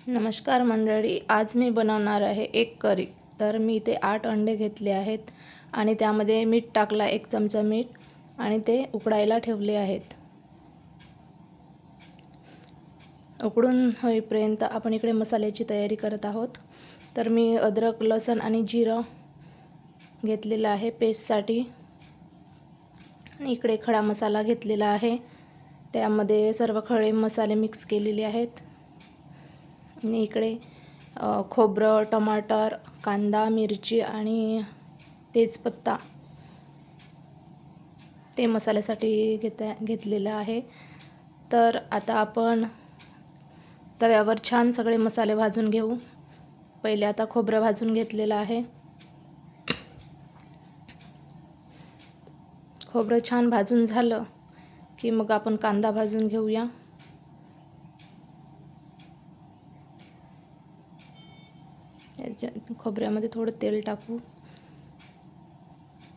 नमस्कार मंडळी, आज मी बनवणार आहे एक करी. तर मी इथे 8 अंडे घेतले आहेत आणि त्यामध्ये मीठ टाकला, 1 चमचा मीठ, आणि ते उकडायला ठेवले आहेत. उकडून होईपर्यंत आपण इकडे मसाल्याची तयारी करत आहोत. तर मी अद्रक, लसूण आणि जिरं घेतलेलं आहे पेस्टसाठी. आणि इकडे खडा मसाला घेतलेला आहे, त्यामध्ये सर्व खडे मसाले मिक्स केलेले आहेत. आणि इकडे खोबरं, टमाटर, कांदा, मिरची आणि तेजपत्ता ते मसाल्यासाठी घेतलेलं आहे. तर आता आपण तव्यावर छान सगळे मसाले भाजून घेऊ. पहिले आता खोबरं भाजून घेतलेलं आहे. खोबरं छान भाजून झालं की मग आपण कांदा भाजून घेऊया. खोबऱ्यामध्ये थोडं तेल टाकू.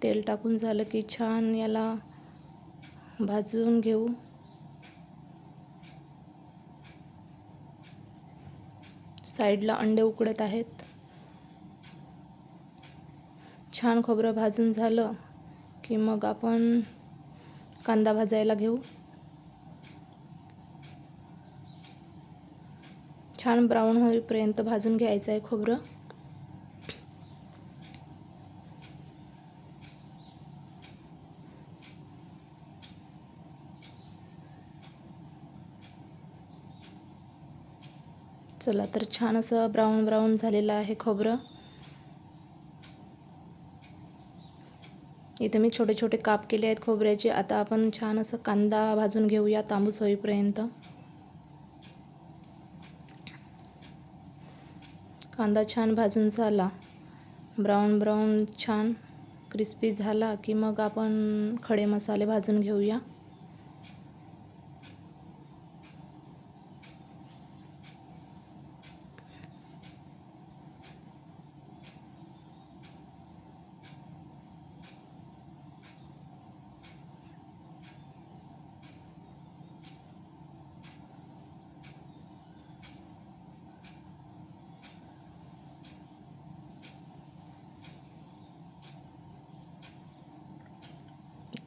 तेल टाकून झालं की छान याला भाजून घेऊ. साईडला अंडे उकडत आहेत. छान खोबरं भाजून झालं की मग आपण कांदा भाजायला घेऊ. छान ब्राऊन होईपर्यंत भाजून घ्यायचं आहे खोबरं. चला, तर छान असं ब्राऊन झालेलं आहे खोबरं. इथे मी छोटे छोटे काप केले आहेत खोबऱ्याचे. आता आपण छान असं कांदा भाजून घेऊया तांबूस होईपर्यंत. कांदा छान भाजून झाला, ब्राऊन छान क्रिस्पी झाला की मग आपण खडे मसाले भाजून घेऊया.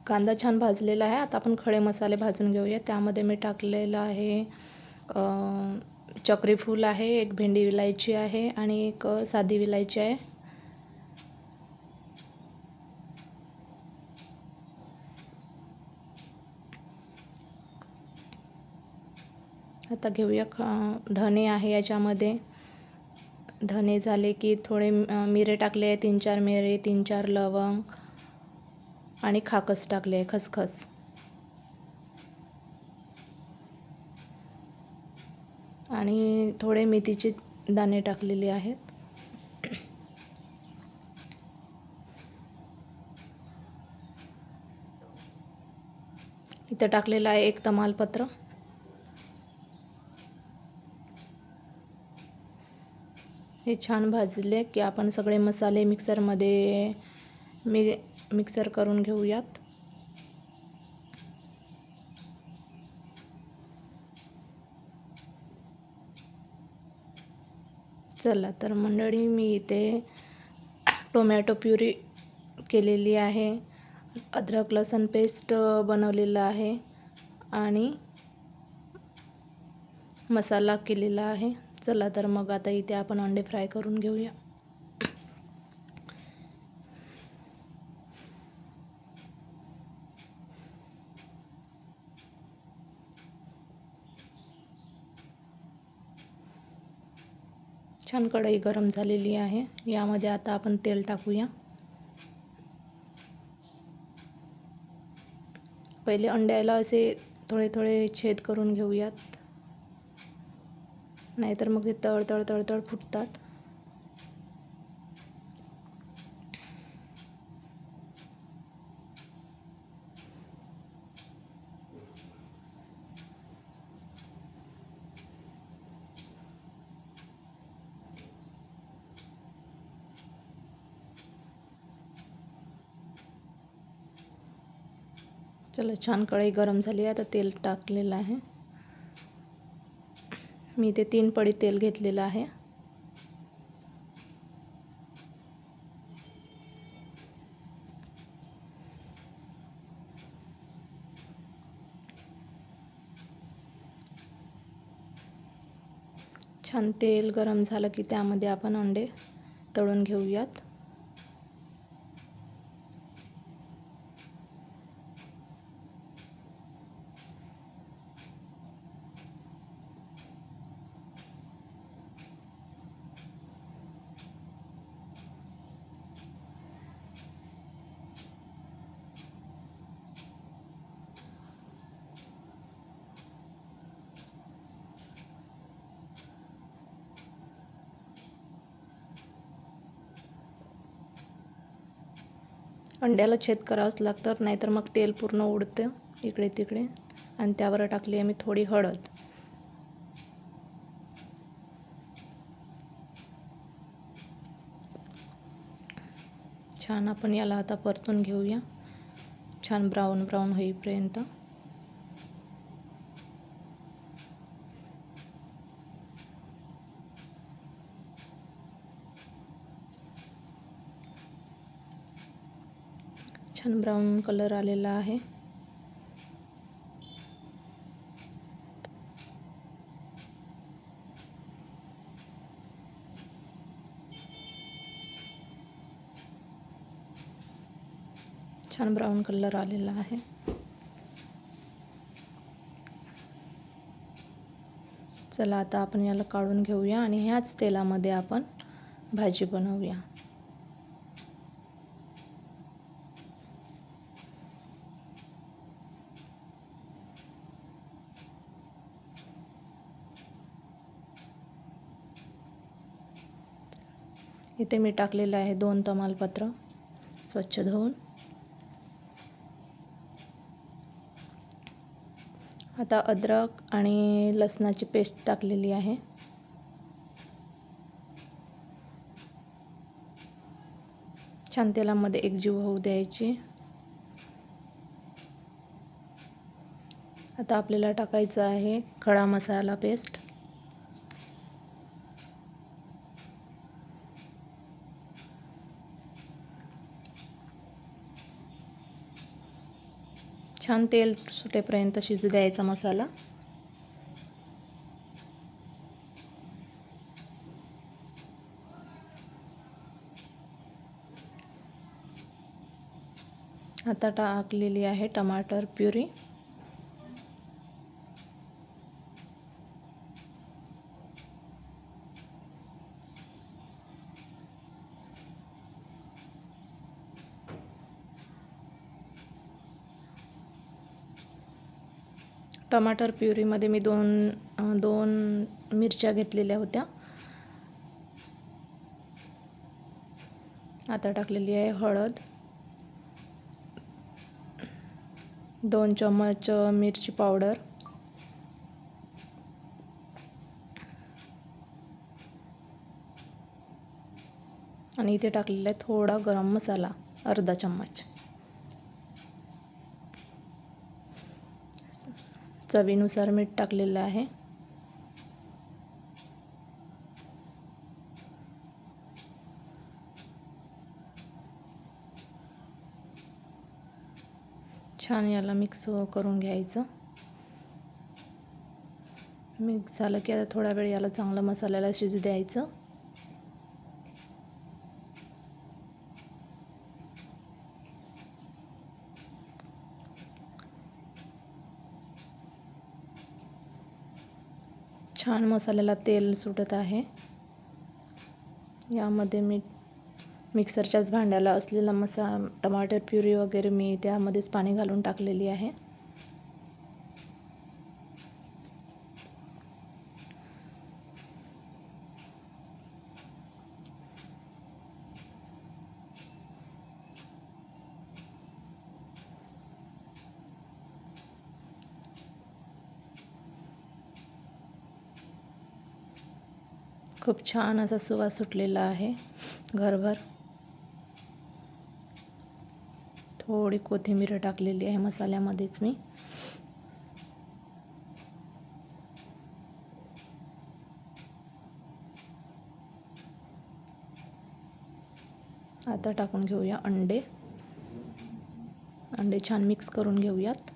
कांदा छान भाजलेला आहे. आता आपण खडे मसाले भाजून घेऊया. त्यामध्ये मी टाकलेलं आहे चक्री फूल आहे, एक भेंडी विलायची आहे आणि एक साधी विलायची आहे. आता घेऊया धने आहे याच्यामध्ये. धने झाले की थोडे मिरे टाकले, 3-4 मिरे, 3-4 लवंग आणि खाकस टाकले, खसखस. आणि थोडे मेथीचे दाणे टाकलेले आहेत. इथं टाकलेलं आहे 1 तमालपत्र. हे छान भाजले की आपण सगळे मसाले मिक्सरमध्ये मिक्सर करून घेऊयात. चला, तर मंडळी, मी इथे टोमॅटो प्युरी केलेली आहे, अद्रक लसूण पेस्ट बनवलेला आहे आणि मसाला केलेला आहे. चला, तर मग आता इथे आपण अंडे फ्राय करून घेऊया. छान कढई गरम झालेली आहे. यामध्ये आता आपण तेल टाकूया. पहिले अंड्याला असे थोडे थोडे छेद करून घेऊयात, नाहीतर मग ते तळतळ फुटतात. चला, छान कढई गरम झाली आहे. आता तेल टाकलेलं आहे. मी ते 3 पडी तेल घेतलेलं आहे. छान तेल गरम झालं की त्यामध्ये आपण अंडे तळून घेऊयात. अंड्याला छेद करावंच लागतं, नाहीतर मग तेल पूर्ण उडतं इकडे तिकडे. आणि त्यावर टाकली आहे मी थोडी हळद. छान आपण याला आता परतून घेऊया, छान ब्राऊन ब्राऊन होईपर्यंत. छान ब्राऊन कलर आलेला आहे. छान ब्राऊन कलर आलेला आहे. चला आता आपण याला काढून घेऊया आणि ह्याच तेलामध्ये आपण भाजी बनवूया. इथे मी टाकलेलं आहे 2 तमालपत्र स्वच्छ धुवून. आता अद्रक आणि लसणाची पेस्ट टाकलेली आहे. छान तेलामध्ये एकजीव होऊ द्यायची. आता आपल्याला टाकायचं आहे खडा मसाला पेस्ट. छान तेल सुटेपर्यंत शिजू द्यायचा मसाला. आता टाकलेली आहे टमाटर प्युरी. टमाटर प्युरीमध्ये मी दोन मिरच्या घेतलेल्या होत्या. आता टाकलेली आहे हळद. 2 चम्मच मिरची पावडर. आणि इथे टाकलेला आहे थोडा गरम मसाला, अर्धा चम्मच. चवीनुसार मीठ टाकलेलं आहे. छान याला मिक्स करून घ्यायचं. मिक्स झालं की आता थोडा वेळ याला चांगलं मसाल्याला शिजू द्यायचं. छान मसाल्याला तेल सुटत आहे. यामध्ये मी मिक्सरच्याच भांड्याला असलेला टमाटर प्युरी वगैरे मी त्यामध्येच पाणी घालून टाकलेली आहे. खूप छान असा सुवास सुटलेला आहे घरभर. थोडी कोथिंबीर टाकलेली आहे मसाल्यामध्येच मी. आता टाकून घेऊया अंडे. अंडे छान मिक्स करून घेऊयात.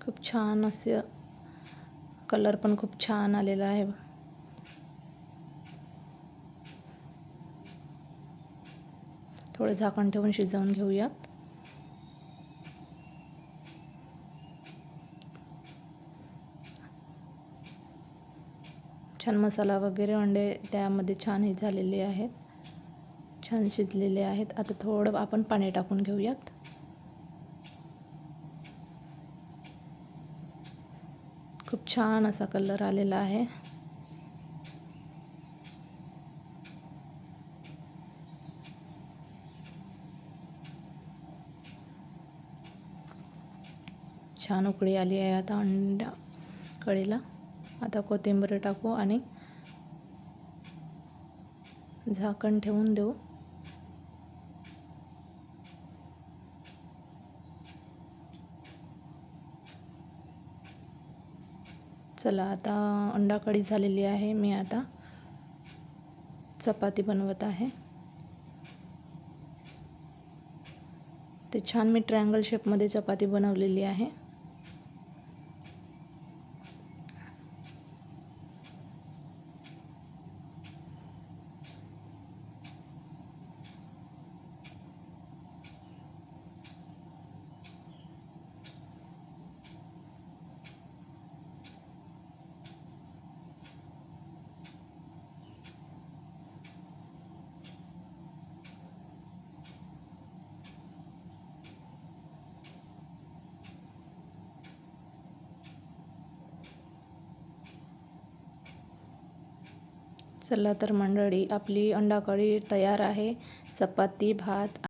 खूप छान असे कलर पण खूप छान आलेला आहे. थोडं झाकण ठेवून शिजवून घेऊयात. छान मसाला वगैरे अंडे त्यामध्ये छान हे झालेले आहेत, छान शिजलेले आहेत. आता थोडं आपण पाणी टाकून घेऊयात. खूप छान असा कलर आलेला आहे. छान उकळी आली आहे आता अंडा कढीला. आता कोथिंबीर टाकू आणि झाकण ठेवून देऊ. चला, आता अंडा कढी झालेली आहे. मी आता चपाती बनवत आहे. ते छान मी ट्रायंगल शेपमध्ये चपाती बनवलेली आहे. चला तर मंडळी, आपली अंडा कढी तयार आहे. चपाती, भात